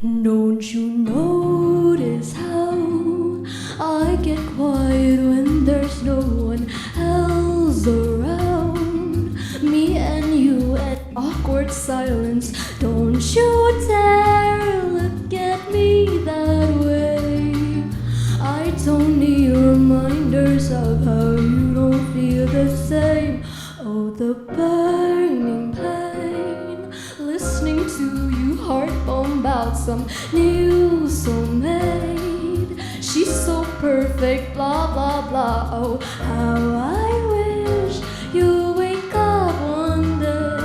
Don't you notice how I get quiet when there's no one else around? Me and you at awkward silence. Don't you dare look at me that way. I don't need reminders of how you don't feel the same. Oh, the burning pain, listening to you heart bomb about some new soulmate. She's so perfect, blah blah blah. Oh, how I wish you wake up one day,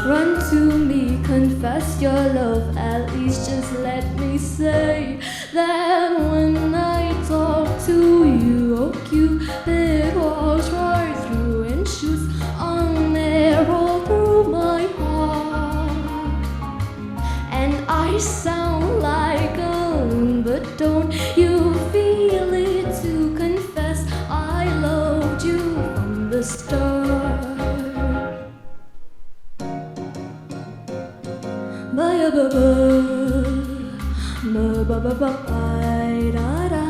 run to me, confess your love. At least just let me say that when I talk to you, oh Cupid walks right through and shoots an arrow through my heart. And I sound like a loon, but don't you feel it to confess I loved you from the start. Bye ba ba ba ba ba ba bye da da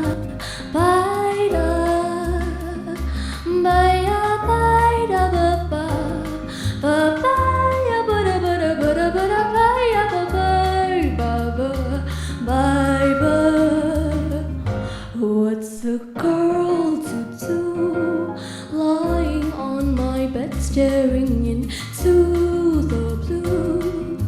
bye da bye bye da ba ba ba bye ba da ba da ba da ba da bye ba bye ba ba bye ba. What's a girl to do, lying on my bed staring into the blue?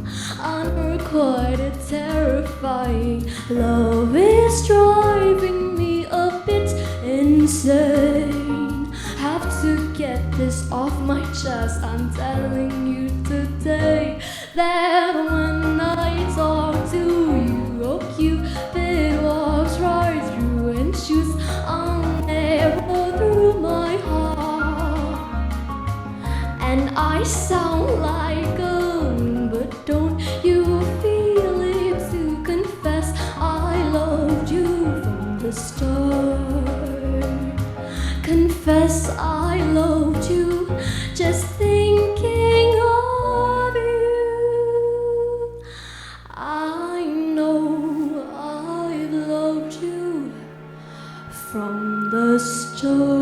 Unrequited, terrifying love is driving me a bit insane. Have to get this off my chest. I'm telling you today that when I talk to you, oh Cupid walks right through and shoots an arrow through my heart. And I sound like a loon, but don't you feel it to confess I loved you from the start? Confess I loved you, just thinking of you. I know I've loved you from the start.